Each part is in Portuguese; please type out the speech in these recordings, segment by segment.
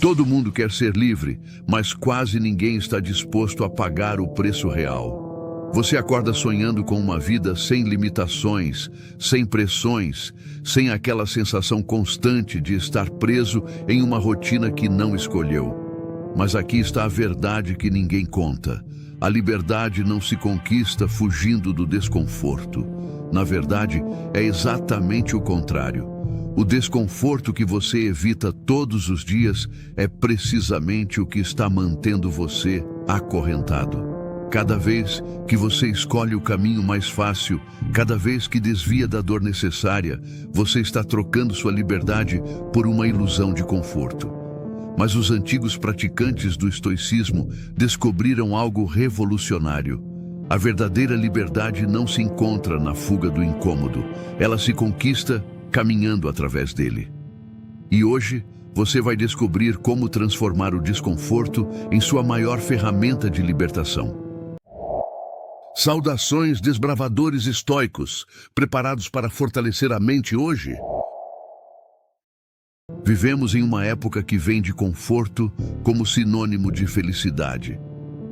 Todo mundo quer ser livre, mas quase ninguém está disposto a pagar o preço real. Você acorda sonhando com uma vida sem limitações, sem pressões, sem aquela sensação constante de estar preso em uma rotina que não escolheu. Mas aqui está a verdade que ninguém conta. A liberdade não se conquista fugindo do desconforto. Na verdade, é exatamente o contrário. O desconforto que você evita todos os dias é precisamente o que está mantendo você acorrentado. Cada vez que você escolhe o caminho mais fácil, cada vez que desvia da dor necessária, você está trocando sua liberdade por uma ilusão de conforto. Mas os antigos praticantes do estoicismo descobriram algo revolucionário. A verdadeira liberdade não se encontra na fuga do incômodo, ela se conquista caminhando através dele. E hoje, você vai descobrir como transformar o desconforto em sua maior ferramenta de libertação. Saudações, desbravadores estoicos, preparados para fortalecer a mente hoje? Vivemos em uma época que vende conforto como sinônimo de felicidade.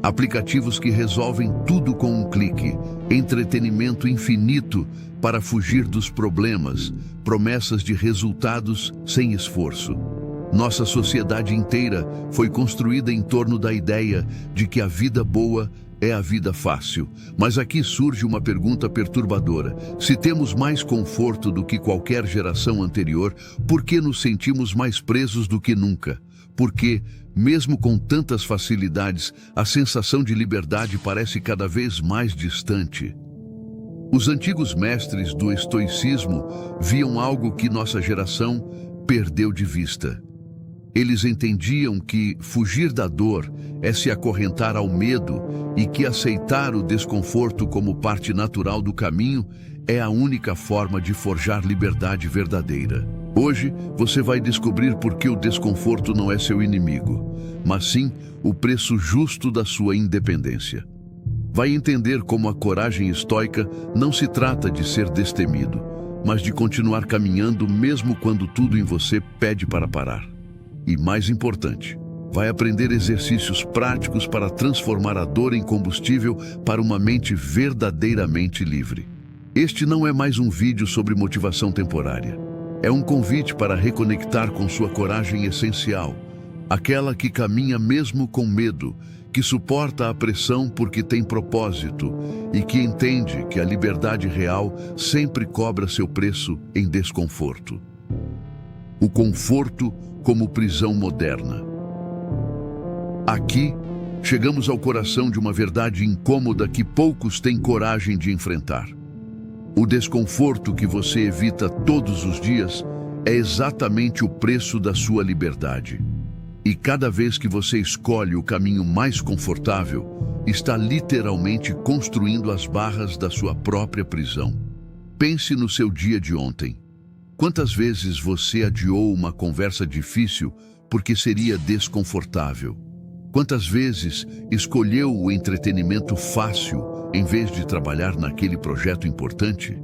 Aplicativos que resolvem tudo com um clique, entretenimento infinito para fugir dos problemas, promessas de resultados sem esforço. Nossa sociedade inteira foi construída em torno da ideia de que a vida boa é a vida fácil. Mas aqui surge uma pergunta perturbadora. Se temos mais conforto do que qualquer geração anterior, por que nos sentimos mais presos do que nunca? Porque, mesmo com tantas facilidades, a sensação de liberdade parece cada vez mais distante. Os antigos mestres do estoicismo viam algo que nossa geração perdeu de vista. Eles entendiam que fugir da dor é se acorrentar ao medo e que aceitar o desconforto como parte natural do caminho é a única forma de forjar liberdade verdadeira. Hoje, você vai descobrir por que o desconforto não é seu inimigo, mas sim o preço justo da sua independência. Vai entender como a coragem estoica não se trata de ser destemido, mas de continuar caminhando mesmo quando tudo em você pede para parar. E mais importante, vai aprender exercícios práticos para transformar a dor em combustível para uma mente verdadeiramente livre. Este não é mais um vídeo sobre motivação temporária. É um convite para reconectar com sua coragem essencial, aquela que caminha mesmo com medo, que suporta a pressão porque tem propósito e que entende que a liberdade real sempre cobra seu preço em desconforto. O conforto como prisão moderna. Aqui, chegamos ao coração de uma verdade incômoda que poucos têm coragem de enfrentar. O desconforto que você evita todos os dias é exatamente o preço da sua liberdade. E cada vez que você escolhe o caminho mais confortável, está literalmente construindo as barras da sua própria prisão. Pense no seu dia de ontem. Quantas vezes você adiou uma conversa difícil porque seria desconfortável? Quantas vezes escolheu o entretenimento fácil em vez de trabalhar naquele projeto importante?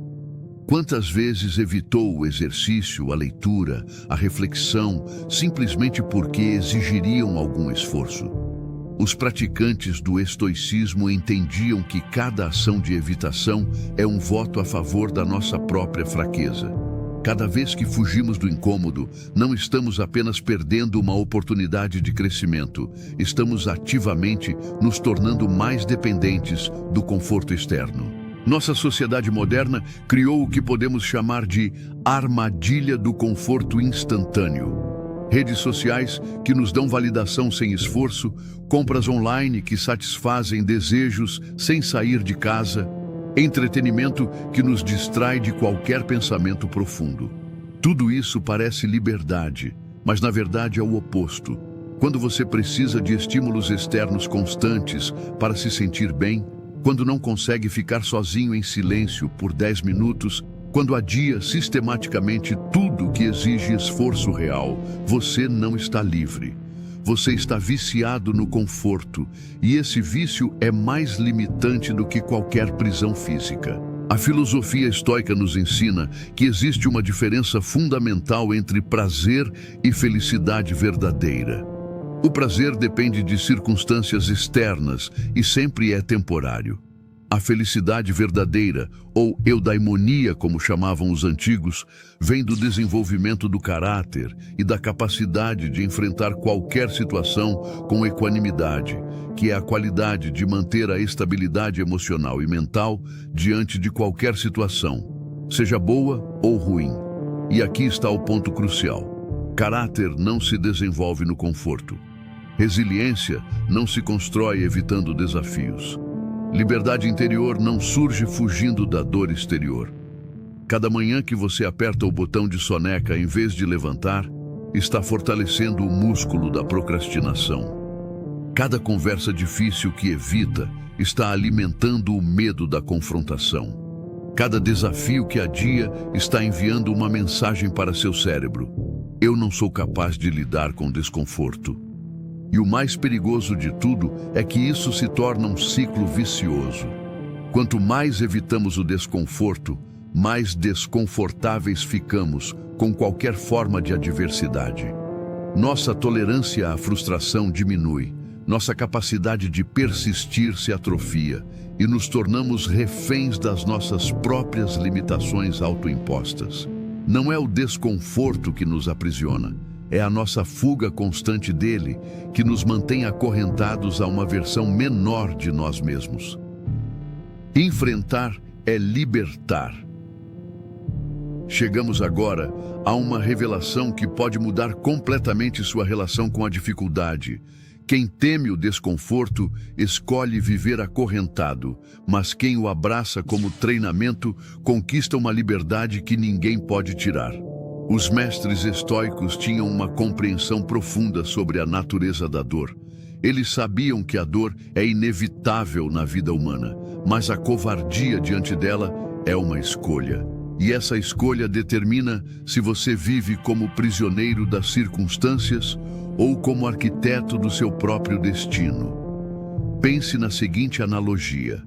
Quantas vezes evitou o exercício, a leitura, a reflexão, simplesmente porque exigiriam algum esforço? Os praticantes do estoicismo entendiam que cada ação de evitação é um voto a favor da nossa própria fraqueza. Cada vez que fugimos do incômodo, não estamos apenas perdendo uma oportunidade de crescimento, estamos ativamente nos tornando mais dependentes do conforto externo. Nossa sociedade moderna criou o que podemos chamar de armadilha do conforto instantâneo. Redes sociais que nos dão validação sem esforço, compras online que satisfazem desejos sem sair de casa, entretenimento que nos distrai de qualquer pensamento profundo. Tudo isso parece liberdade, mas na verdade é o oposto. Quando você precisa de estímulos externos constantes para se sentir bem, quando não consegue ficar sozinho em silêncio por 10 minutos, quando adia sistematicamente tudo que exige esforço real, você não está livre. Você está viciado no conforto, e esse vício é mais limitante do que qualquer prisão física. A filosofia estoica nos ensina que existe uma diferença fundamental entre prazer e felicidade verdadeira. O prazer depende de circunstâncias externas e sempre é temporário. A felicidade verdadeira, ou eudaimonia, como chamavam os antigos, vem do desenvolvimento do caráter e da capacidade de enfrentar qualquer situação com equanimidade, que é a qualidade de manter a estabilidade emocional e mental diante de qualquer situação, seja boa ou ruim. E aqui está o ponto crucial. Caráter não se desenvolve no conforto. Resiliência não se constrói evitando desafios. Liberdade interior não surge fugindo da dor exterior. Cada manhã que você aperta o botão de soneca em vez de levantar, está fortalecendo o músculo da procrastinação. Cada conversa difícil que evita está alimentando o medo da confrontação. Cada desafio que adia está enviando uma mensagem para seu cérebro: eu não sou capaz de lidar com desconforto. E o mais perigoso de tudo é que isso se torna um ciclo vicioso. Quanto mais evitamos o desconforto, mais desconfortáveis ficamos com qualquer forma de adversidade. Nossa tolerância à frustração diminui, nossa capacidade de persistir se atrofia e nos tornamos reféns das nossas próprias limitações autoimpostas. Não é o desconforto que nos aprisiona. É a nossa fuga constante dele que nos mantém acorrentados a uma versão menor de nós mesmos. Enfrentar é libertar. Chegamos agora a uma revelação que pode mudar completamente sua relação com a dificuldade. Quem teme o desconforto escolhe viver acorrentado, mas quem o abraça como treinamento conquista uma liberdade que ninguém pode tirar. Os mestres estoicos tinham uma compreensão profunda sobre a natureza da dor. Eles sabiam que a dor é inevitável na vida humana, mas a covardia diante dela é uma escolha. E essa escolha determina se você vive como prisioneiro das circunstâncias ou como arquiteto do seu próprio destino. Pense na seguinte analogia: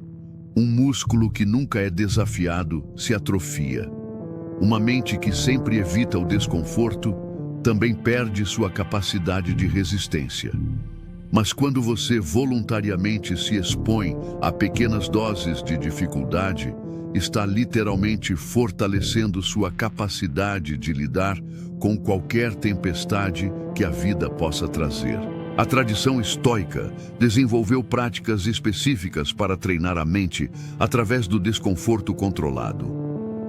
um músculo que nunca é desafiado se atrofia. Uma mente que sempre evita o desconforto também perde sua capacidade de resistência. Mas quando você voluntariamente se expõe a pequenas doses de dificuldade, está literalmente fortalecendo sua capacidade de lidar com qualquer tempestade que a vida possa trazer. A tradição estoica desenvolveu práticas específicas para treinar a mente através do desconforto controlado.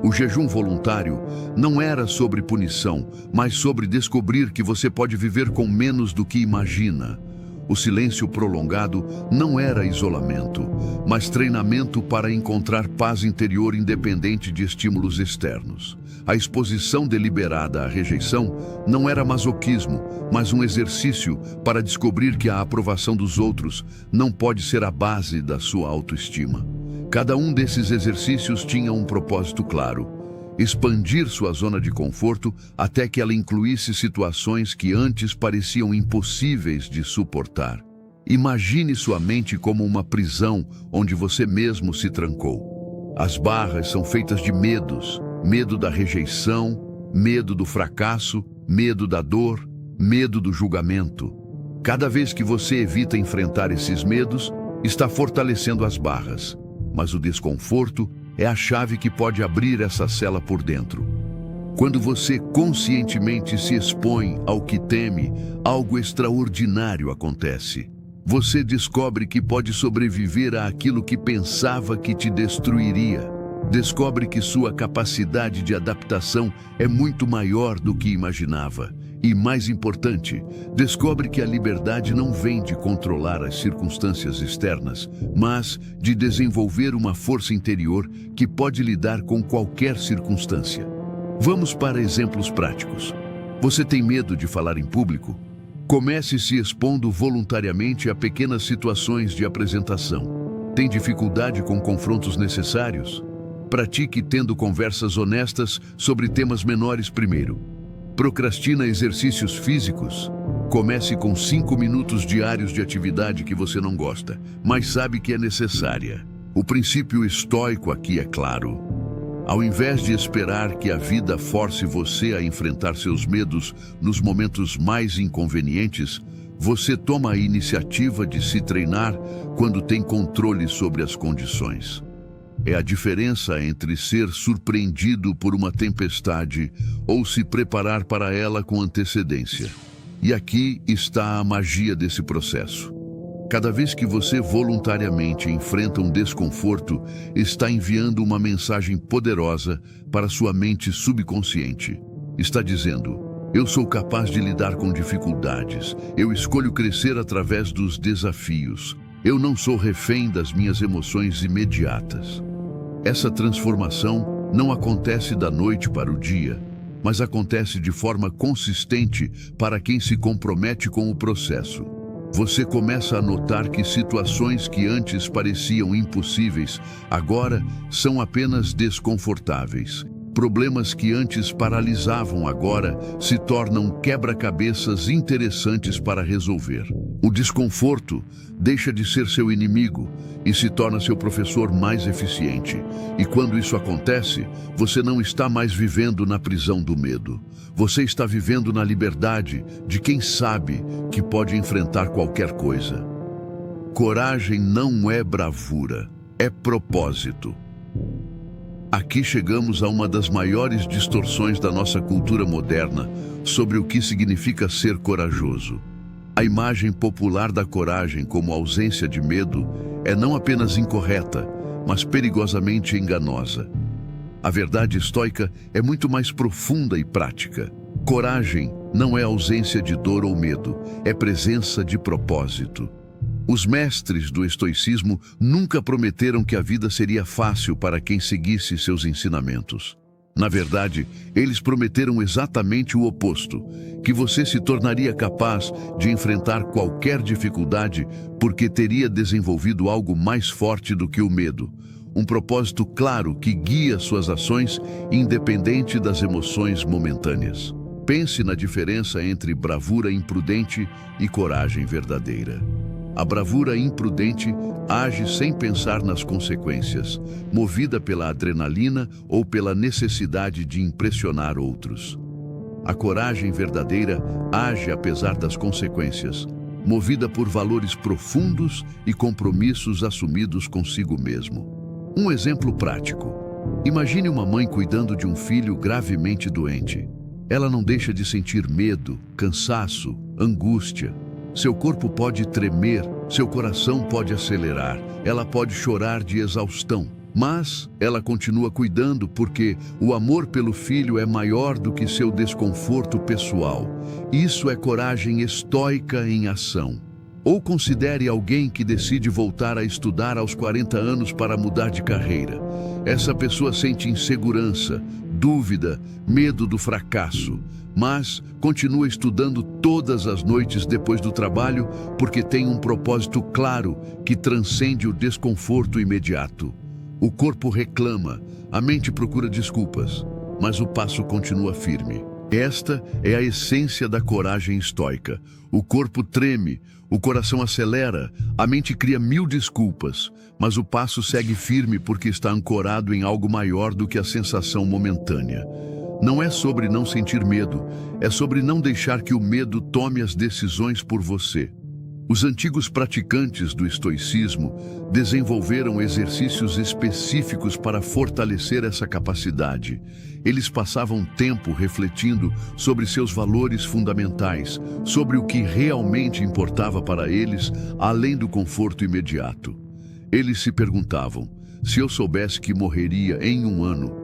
O jejum voluntário não era sobre punição, mas sobre descobrir que você pode viver com menos do que imagina. O silêncio prolongado não era isolamento, mas treinamento para encontrar paz interior independente de estímulos externos. A exposição deliberada à rejeição não era masoquismo, mas um exercício para descobrir que a aprovação dos outros não pode ser a base da sua autoestima. Cada um desses exercícios tinha um propósito claro: expandir sua zona de conforto até que ela incluísse situações que antes pareciam impossíveis de suportar. Imagine sua mente como uma prisão onde você mesmo se trancou. As barras são feitas de medos: medo da rejeição, medo do fracasso, medo da dor, medo do julgamento. Cada vez que você evita enfrentar esses medos, está fortalecendo as barras. Mas o desconforto é a chave que pode abrir essa cela por dentro. Quando você conscientemente se expõe ao que teme, algo extraordinário acontece. Você descobre que pode sobreviver àquilo que pensava que te destruiria. Descobre que sua capacidade de adaptação é muito maior do que imaginava. E, mais importante, descobre que a liberdade não vem de controlar as circunstâncias externas, mas de desenvolver uma força interior que pode lidar com qualquer circunstância. Vamos para exemplos práticos. Você tem medo de falar em público? Comece se expondo voluntariamente a pequenas situações de apresentação. Tem dificuldade com confrontos necessários? Pratique tendo conversas honestas sobre temas menores primeiro. Procrastina exercícios físicos? Comece com 5 minutos diários de atividade que você não gosta, mas sabe que é necessária. O princípio estoico aqui é claro. Ao invés de esperar que a vida force você a enfrentar seus medos nos momentos mais inconvenientes, você toma a iniciativa de se treinar quando tem controle sobre as condições. É a diferença entre ser surpreendido por uma tempestade ou se preparar para ela com antecedência. E aqui está a magia desse processo. Cada vez que você voluntariamente enfrenta um desconforto, está enviando uma mensagem poderosa para sua mente subconsciente. Está dizendo: eu sou capaz de lidar com dificuldades. Eu escolho crescer através dos desafios. Eu não sou refém das minhas emoções imediatas. Essa transformação não acontece da noite para o dia, mas acontece de forma consistente para quem se compromete com o processo. Você começa a notar que situações que antes pareciam impossíveis, agora são apenas desconfortáveis. Problemas que antes paralisavam agora se tornam quebra-cabeças interessantes para resolver. O desconforto deixa de ser seu inimigo e se torna seu professor mais eficiente. E quando isso acontece, você não está mais vivendo na prisão do medo. Você está vivendo na liberdade de quem sabe que pode enfrentar qualquer coisa. Coragem não é bravura, é propósito. Aqui chegamos a uma das maiores distorções da nossa cultura moderna sobre o que significa ser corajoso. A imagem popular da coragem como ausência de medo é não apenas incorreta, mas perigosamente enganosa. A verdade estoica é muito mais profunda e prática. Coragem não é ausência de dor ou medo, é presença de propósito. Os mestres do estoicismo nunca prometeram que a vida seria fácil para quem seguisse seus ensinamentos. Na verdade, eles prometeram exatamente o oposto, que você se tornaria capaz de enfrentar qualquer dificuldade porque teria desenvolvido algo mais forte do que o medo, um propósito claro que guia suas ações, independente das emoções momentâneas. Pense na diferença entre bravura imprudente e coragem verdadeira. A bravura imprudente age sem pensar nas consequências, movida pela adrenalina ou pela necessidade de impressionar outros. A coragem verdadeira age apesar das consequências, movida por valores profundos e compromissos assumidos consigo mesmo. Um exemplo prático. Imagine uma mãe cuidando de um filho gravemente doente. Ela não deixa de sentir medo, cansaço, angústia. Seu corpo pode tremer, seu coração pode acelerar, ela pode chorar de exaustão, mas ela continua cuidando porque o amor pelo filho é maior do que seu desconforto pessoal. Isso é coragem estoica em ação. Ou considere alguém que decide voltar a estudar aos 40 anos para mudar de carreira. Essa pessoa sente insegurança, dúvida, medo do fracasso, mas continua estudando todas as noites depois do trabalho porque tem um propósito claro que transcende o desconforto imediato. O corpo reclama, a mente procura desculpas, mas o passo continua firme. Esta é a essência da coragem estoica. O corpo treme, o coração acelera, a mente cria 1000 desculpas, mas o passo segue firme porque está ancorado em algo maior do que a sensação momentânea. Não é sobre não sentir medo, é sobre não deixar que o medo tome as decisões por você. Os antigos praticantes do estoicismo desenvolveram exercícios específicos para fortalecer essa capacidade. Eles passavam tempo refletindo sobre seus valores fundamentais, sobre o que realmente importava para eles, além do conforto imediato. Eles se perguntavam: se eu soubesse que morreria em 1 ano,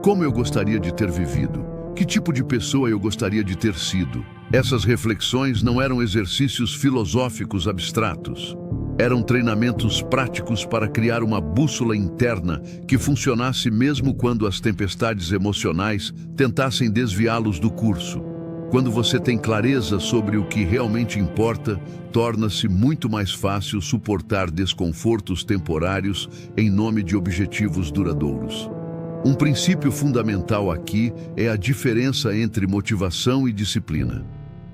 como eu gostaria de ter vivido? Que tipo de pessoa eu gostaria de ter sido? Essas reflexões não eram exercícios filosóficos abstratos. Eram treinamentos práticos para criar uma bússola interna que funcionasse mesmo quando as tempestades emocionais tentassem desviá-los do curso. Quando você tem clareza sobre o que realmente importa, torna-se muito mais fácil suportar desconfortos temporários em nome de objetivos duradouros. Um princípio fundamental aqui é a diferença entre motivação e disciplina.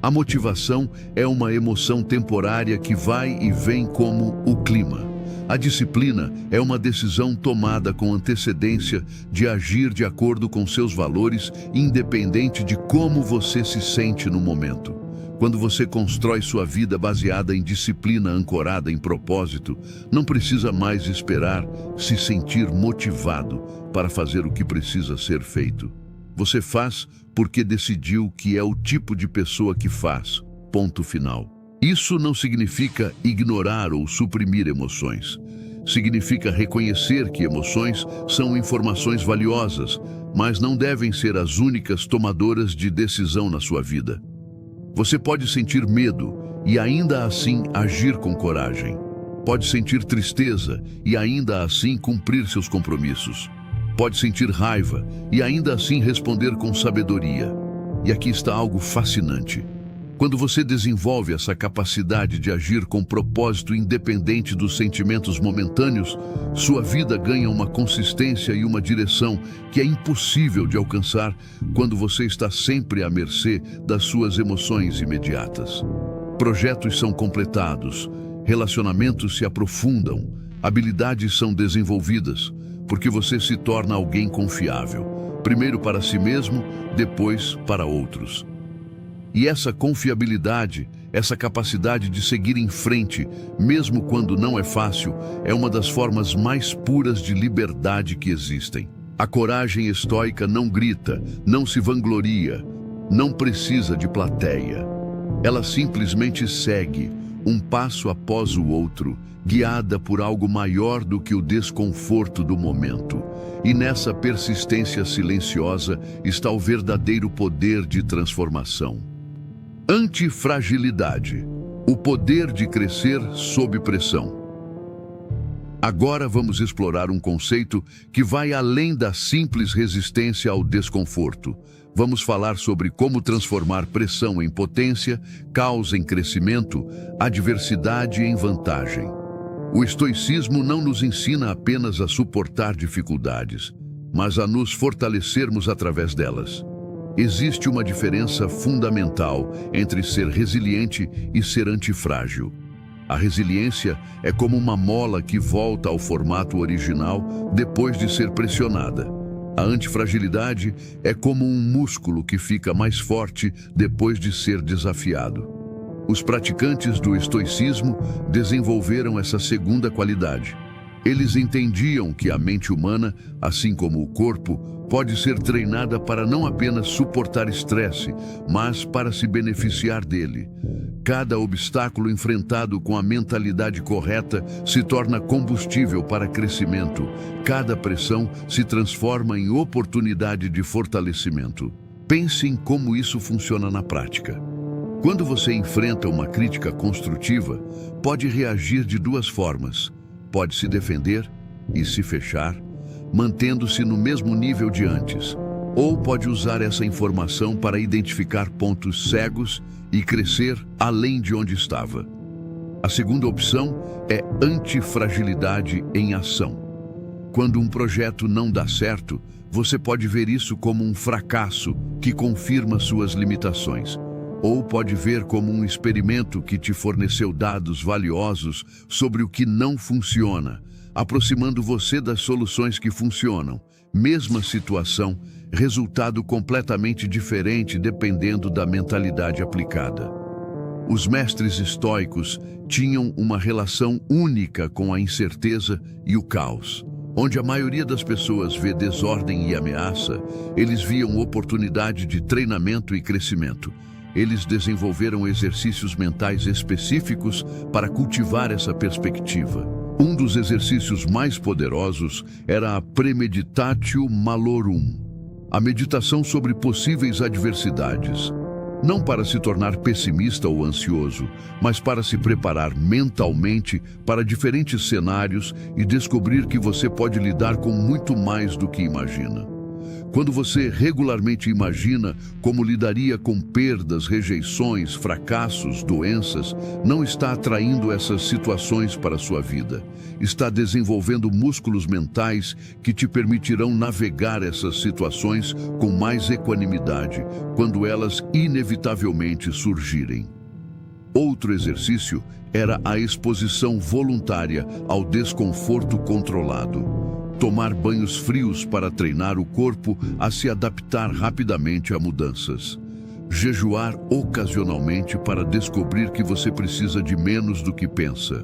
A motivação é uma emoção temporária que vai e vem como o clima. A disciplina é uma decisão tomada com antecedência de agir de acordo com seus valores, independente de como você se sente no momento. Quando você constrói sua vida baseada em disciplina ancorada em propósito, não precisa mais esperar se sentir motivado para fazer o que precisa ser feito. Você faz porque decidiu que é o tipo de pessoa que faz. Ponto final. Isso não significa ignorar ou suprimir emoções. Significa reconhecer que emoções são informações valiosas, mas não devem ser as únicas tomadoras de decisão na sua vida. Você pode sentir medo e ainda assim agir com coragem. Pode sentir tristeza e ainda assim cumprir seus compromissos. Pode sentir raiva e ainda assim responder com sabedoria. E aqui está algo fascinante. Quando você desenvolve essa capacidade de agir com propósito independente dos sentimentos momentâneos, sua vida ganha uma consistência e uma direção que é impossível de alcançar quando você está sempre à mercê das suas emoções imediatas. Projetos são completados, relacionamentos se aprofundam, habilidades são desenvolvidas, porque você se torna alguém confiável, primeiro para si mesmo, depois para outros. E essa confiabilidade, essa capacidade de seguir em frente, mesmo quando não é fácil, é uma das formas mais puras de liberdade que existem. A coragem estoica não grita, não se vangloria, não precisa de plateia. Ela simplesmente segue, um passo após o outro, guiada por algo maior do que o desconforto do momento. E nessa persistência silenciosa está o verdadeiro poder de transformação. Antifragilidade, o poder de crescer sob pressão. Agora vamos explorar um conceito que vai além da simples resistência ao desconforto. Vamos falar sobre como transformar pressão em potência, caos em crescimento, adversidade em vantagem. O estoicismo não nos ensina apenas a suportar dificuldades, mas a nos fortalecermos através delas. Existe uma diferença fundamental entre ser resiliente e ser antifrágil. A resiliência é como uma mola que volta ao formato original depois de ser pressionada. A antifragilidade é como um músculo que fica mais forte depois de ser desafiado. Os praticantes do estoicismo desenvolveram essa segunda qualidade. Eles entendiam que a mente humana, assim como o corpo, pode ser treinada para não apenas suportar estresse, mas para se beneficiar dele. Cada obstáculo enfrentado com a mentalidade correta se torna combustível para crescimento. Cada pressão se transforma em oportunidade de fortalecimento. Pense em como isso funciona na prática. Quando você enfrenta uma crítica construtiva, pode reagir de duas formas. Pode se defender e se fechar, mantendo-se no mesmo nível de antes, ou pode usar essa informação para identificar pontos cegos e crescer além de onde estava. A segunda opção é antifragilidade em ação. Quando um projeto não dá certo, você pode ver isso como um fracasso que confirma suas limitações. Ou pode ver como um experimento que te forneceu dados valiosos sobre o que não funciona, aproximando você das soluções que funcionam. Mesma situação, resultado completamente diferente dependendo da mentalidade aplicada. Os mestres estoicos tinham uma relação única com a incerteza e o caos. Onde a maioria das pessoas vê desordem e ameaça, eles viam oportunidade de treinamento e crescimento. Eles desenvolveram exercícios mentais específicos para cultivar essa perspectiva. Um dos exercícios mais poderosos era a Premeditatio Malorum, a meditação sobre possíveis adversidades. Não para se tornar pessimista ou ansioso, mas para se preparar mentalmente para diferentes cenários e descobrir que você pode lidar com muito mais do que imagina. Quando você regularmente imagina como lidaria com perdas, rejeições, fracassos, doenças, não está atraindo essas situações para a sua vida. Está desenvolvendo músculos mentais que te permitirão navegar essas situações com mais equanimidade quando elas inevitavelmente surgirem. Outro exercício era a exposição voluntária ao desconforto controlado. Tomar banhos frios para treinar o corpo a se adaptar rapidamente a mudanças. Jejuar ocasionalmente para descobrir que você precisa de menos do que pensa.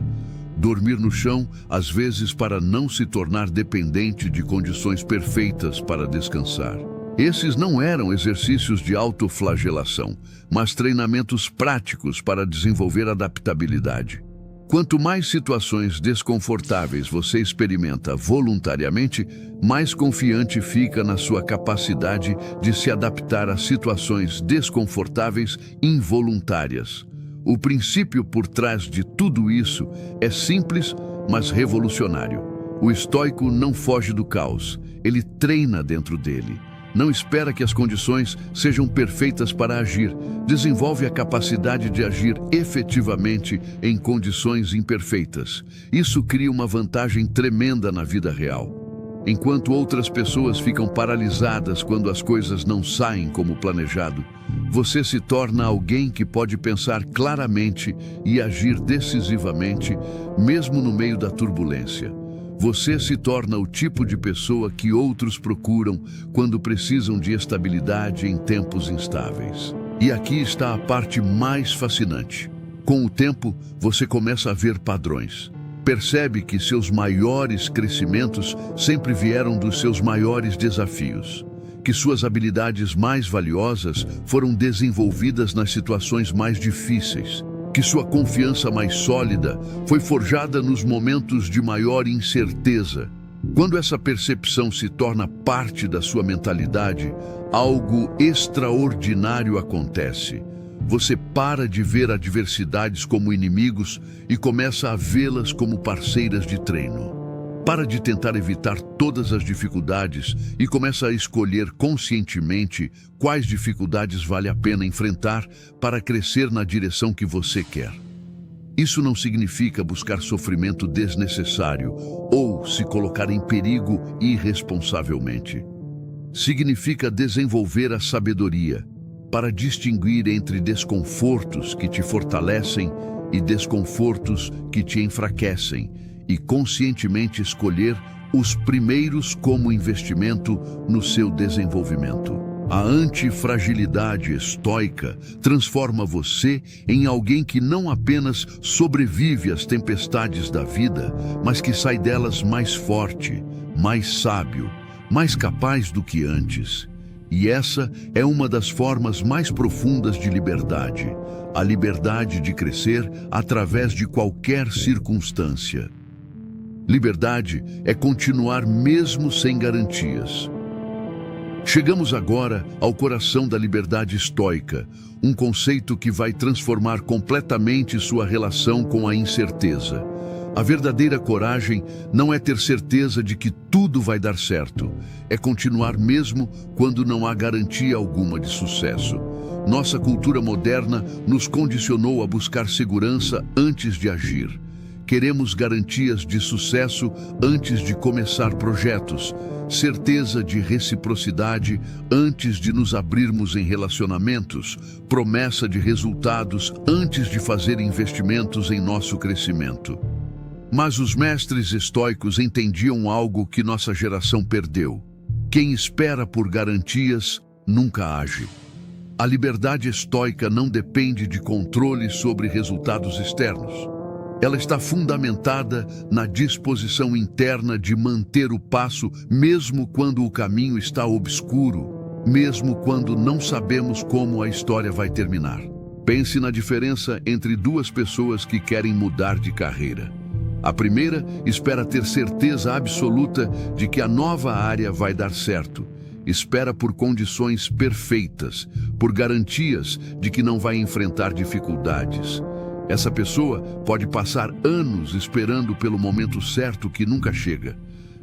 Dormir no chão, às vezes para não se tornar dependente de condições perfeitas para descansar. Esses não eram exercícios de autoflagelação, mas treinamentos práticos para desenvolver adaptabilidade. Quanto mais situações desconfortáveis você experimenta voluntariamente, mais confiante fica na sua capacidade de se adaptar a situações desconfortáveis involuntárias. O princípio por trás de tudo isso é simples, mas revolucionário. O estoico não foge do caos, ele treina dentro dele. Não espera que as condições sejam perfeitas para agir. Desenvolve a capacidade de agir efetivamente em condições imperfeitas. Isso cria uma vantagem tremenda na vida real. Enquanto outras pessoas ficam paralisadas quando as coisas não saem como planejado, você se torna alguém que pode pensar claramente e agir decisivamente, mesmo no meio da turbulência. Você se torna o tipo de pessoa que outros procuram quando precisam de estabilidade em tempos instáveis. E aqui está a parte mais fascinante. Com o tempo, você começa a ver padrões. Percebe que seus maiores crescimentos sempre vieram dos seus maiores desafios. Que suas habilidades mais valiosas foram desenvolvidas nas situações mais difíceis. Que sua confiança mais sólida foi forjada nos momentos de maior incerteza. Quando essa percepção se torna parte da sua mentalidade, algo extraordinário acontece. Você para de ver adversidades como inimigos e começa a vê-las como parceiras de treino. Para de tentar evitar todas as dificuldades e começa a escolher conscientemente quais dificuldades vale a pena enfrentar para crescer na direção que você quer. Isso não significa buscar sofrimento desnecessário ou se colocar em perigo irresponsavelmente. Significa desenvolver a sabedoria para distinguir entre desconfortos que te fortalecem e desconfortos que te enfraquecem, e conscientemente escolher os primeiros como investimento no seu desenvolvimento. A antifragilidade estoica transforma você em alguém que não apenas sobrevive às tempestades da vida, mas que sai delas mais forte, mais sábio, mais capaz do que antes. E essa é uma das formas mais profundas de liberdade, a liberdade de crescer através de qualquer circunstância. Liberdade é continuar mesmo sem garantias. Chegamos agora ao coração da liberdade estoica, um conceito que vai transformar completamente sua relação com a incerteza. A verdadeira coragem não é ter certeza de que tudo vai dar certo, é continuar mesmo quando não há garantia alguma de sucesso. Nossa cultura moderna nos condicionou a buscar segurança antes de agir. Queremos garantias de sucesso antes de começar projetos, certeza de reciprocidade antes de nos abrirmos em relacionamentos, promessa de resultados antes de fazer investimentos em nosso crescimento. Mas os mestres estoicos entendiam algo que nossa geração perdeu. Quem espera por garantias nunca age. A liberdade estoica não depende de controle sobre resultados externos. Ela está fundamentada na disposição interna de manter o passo mesmo quando o caminho está obscuro, mesmo quando não sabemos como a história vai terminar. Pense na diferença entre duas pessoas que querem mudar de carreira. A primeira espera ter certeza absoluta de que a nova área vai dar certo. Espera por condições perfeitas, por garantias de que não vai enfrentar dificuldades. Essa pessoa pode passar anos esperando pelo momento certo que nunca chega.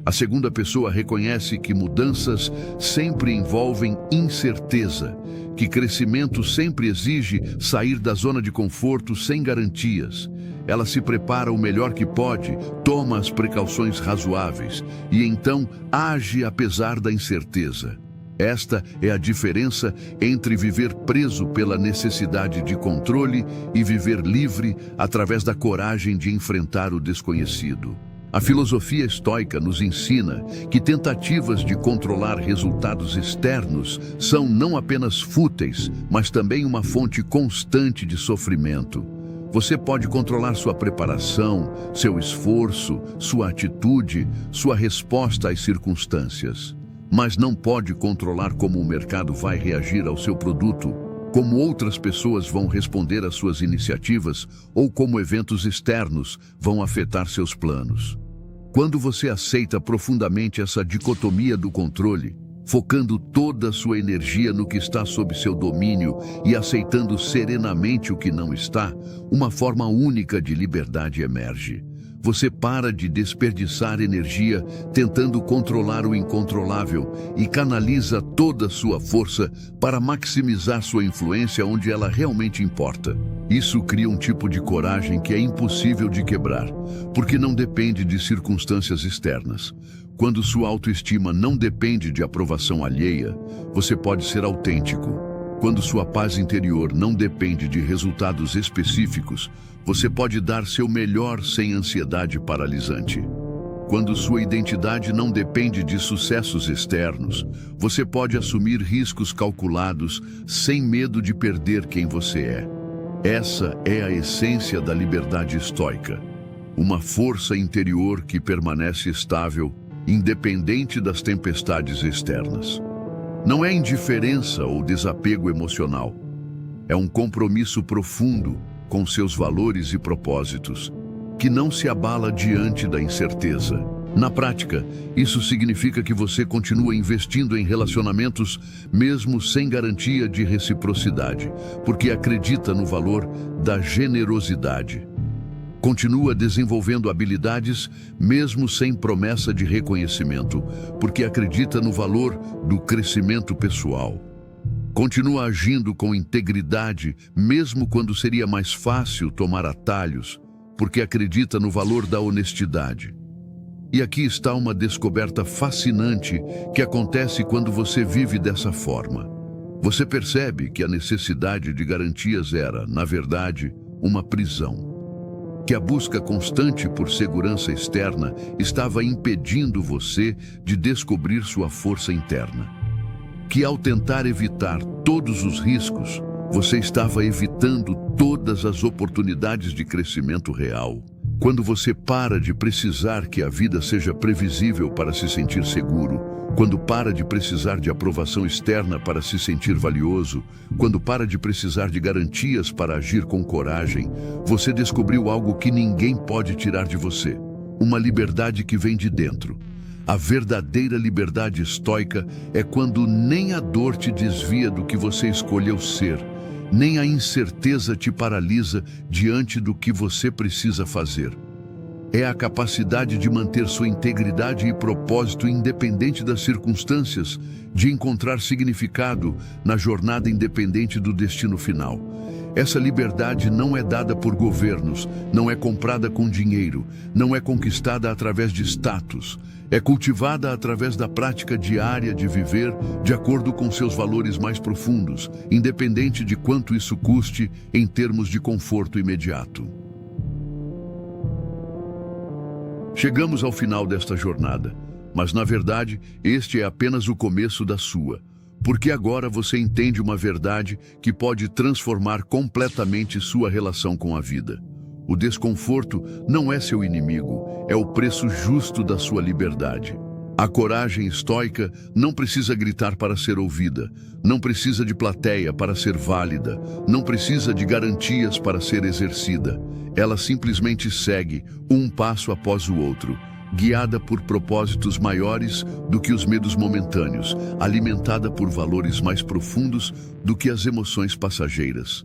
A segunda pessoa reconhece que mudanças sempre envolvem incerteza, que crescimento sempre exige sair da zona de conforto sem garantias. Ela se prepara o melhor que pode, toma as precauções razoáveis e então age apesar da incerteza. Esta é a diferença entre viver preso pela necessidade de controle e viver livre através da coragem de enfrentar o desconhecido. A filosofia estoica nos ensina que tentativas de controlar resultados externos são não apenas fúteis, mas também uma fonte constante de sofrimento. Você pode controlar sua preparação, seu esforço, sua atitude, sua resposta às circunstâncias, mas não pode controlar como o mercado vai reagir ao seu produto, como outras pessoas vão responder às suas iniciativas ou como eventos externos vão afetar seus planos. Quando você aceita profundamente essa dicotomia do controle, focando toda a sua energia no que está sob seu domínio e aceitando serenamente o que não está, uma forma única de liberdade emerge. Você para de desperdiçar energia tentando controlar o incontrolável e canaliza toda a sua força para maximizar sua influência onde ela realmente importa. Isso cria um tipo de coragem que é impossível de quebrar, porque não depende de circunstâncias externas. Quando sua autoestima não depende de aprovação alheia, você pode ser autêntico. Quando sua paz interior não depende de resultados específicos, você pode dar seu melhor sem ansiedade paralisante. Quando sua identidade não depende de sucessos externos, você pode assumir riscos calculados sem medo de perder quem você é. Essa é a essência da liberdade estoica. Uma força interior que permanece estável, independente das tempestades externas. Não é indiferença ou desapego emocional. É um compromisso profundo com seus valores e propósitos, que não se abala diante da incerteza. Na prática, isso significa que você continua investindo em relacionamentos mesmo sem garantia de reciprocidade, porque acredita no valor da generosidade. Continua desenvolvendo habilidades mesmo sem promessa de reconhecimento, porque acredita no valor do crescimento pessoal. Continua agindo com integridade mesmo quando seria mais fácil tomar atalhos, porque acredita no valor da honestidade. E aqui está uma descoberta fascinante que acontece quando você vive dessa forma. Você percebe que a necessidade de garantias era, na verdade, uma prisão. Que a busca constante por segurança externa estava impedindo você de descobrir sua força interna. Que ao tentar evitar todos os riscos, você estava evitando todas as oportunidades de crescimento real. Quando você para de precisar que a vida seja previsível para se sentir seguro, quando para de precisar de aprovação externa para se sentir valioso, quando para de precisar de garantias para agir com coragem, você descobriu algo que ninguém pode tirar de você. Uma liberdade que vem de dentro. A verdadeira liberdade estoica é quando nem a dor te desvia do que você escolheu ser, nem a incerteza te paralisa diante do que você precisa fazer. É a capacidade de manter sua integridade e propósito independente das circunstâncias, de encontrar significado na jornada independente do destino final. Essa liberdade não é dada por governos, não é comprada com dinheiro, não é conquistada através de status. É cultivada através da prática diária de viver de acordo com seus valores mais profundos, independente de quanto isso custe em termos de conforto imediato. Chegamos ao final desta jornada, mas na verdade este é apenas o começo da sua, porque agora você entende uma verdade que pode transformar completamente sua relação com a vida. O desconforto não é seu inimigo, é o preço justo da sua liberdade. A coragem estoica não precisa gritar para ser ouvida, não precisa de plateia para ser válida, não precisa de garantias para ser exercida. Ela simplesmente segue, um passo após o outro, guiada por propósitos maiores do que os medos momentâneos, alimentada por valores mais profundos do que as emoções passageiras.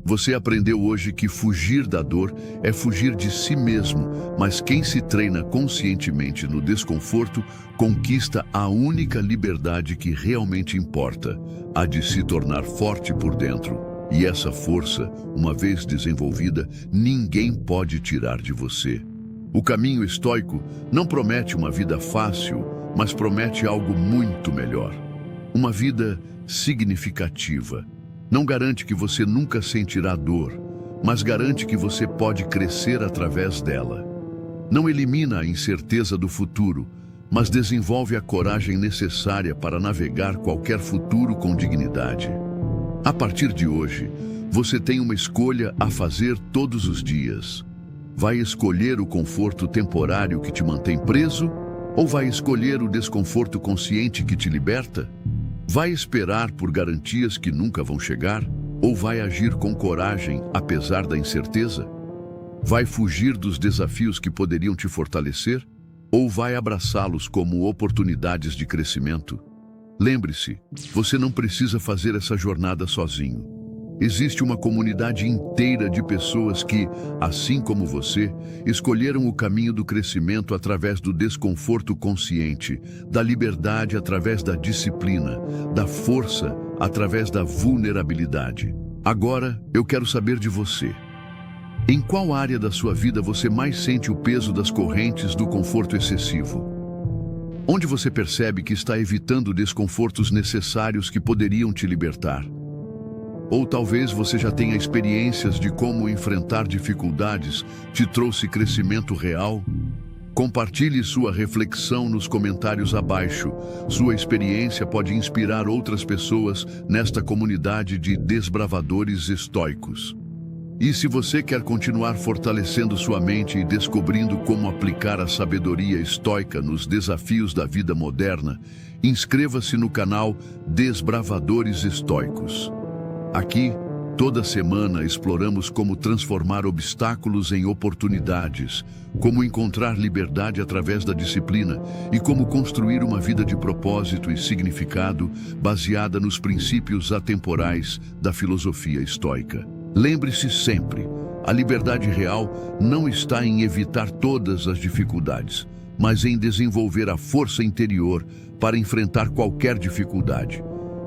Você aprendeu hoje que fugir da dor é fugir de si mesmo, mas quem se treina conscientemente no desconforto conquista a única liberdade que realmente importa, a de se tornar forte por dentro. E essa força, uma vez desenvolvida, ninguém pode tirar de você. O caminho estoico não promete uma vida fácil, mas promete algo muito melhor. Uma vida significativa não garante que você nunca sentirá dor, mas garante que você pode crescer através dela. Não elimina a incerteza do futuro, mas desenvolve a coragem necessária para navegar qualquer futuro com dignidade. A partir de hoje, você tem uma escolha a fazer todos os dias. Vai escolher o conforto temporário que te mantém preso, ou vai escolher o desconforto consciente que te liberta? Vai esperar por garantias que nunca vão chegar? Ou vai agir com coragem, apesar da incerteza? Vai fugir dos desafios que poderiam te fortalecer? Ou vai abraçá-los como oportunidades de crescimento? Lembre-se, você não precisa fazer essa jornada sozinho. Existe uma comunidade inteira de pessoas que, assim como você, escolheram o caminho do crescimento através do desconforto consciente, da liberdade através da disciplina, da força através da vulnerabilidade. Agora, eu quero saber de você. Em qual área da sua vida você mais sente o peso das correntes do conforto excessivo? Onde você percebe que está evitando desconfortos necessários que poderiam te libertar? Ou talvez você já tenha experiências de como enfrentar dificuldades te trouxe crescimento real? Compartilhe sua reflexão nos comentários abaixo. Sua experiência pode inspirar outras pessoas nesta comunidade de desbravadores estoicos. E se você quer continuar fortalecendo sua mente e descobrindo como aplicar a sabedoria estoica nos desafios da vida moderna, inscreva-se no canal Desbravadores Estoicos. Aqui, toda semana exploramos como transformar obstáculos em oportunidades, como encontrar liberdade através da disciplina e como construir uma vida de propósito e significado baseada nos princípios atemporais da filosofia estoica. Lembre-se sempre, a liberdade real não está em evitar todas as dificuldades, mas em desenvolver a força interior para enfrentar qualquer dificuldade.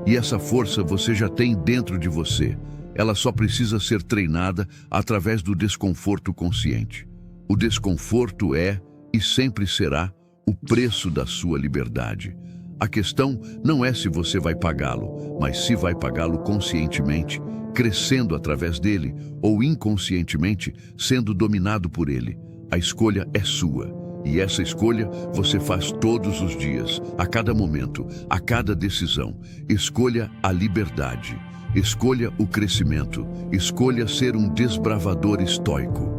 E essa força você já tem dentro de você. Ela só precisa ser treinada através do desconforto consciente. O desconforto é, e sempre será, o preço da sua liberdade. A questão não é se você vai pagá-lo, mas se vai pagá-lo conscientemente, crescendo através dele, ou inconscientemente, sendo dominado por ele. A escolha é sua. E essa escolha você faz todos os dias, a cada momento, a cada decisão. Escolha a liberdade. Escolha o crescimento. Escolha ser um desbravador estoico.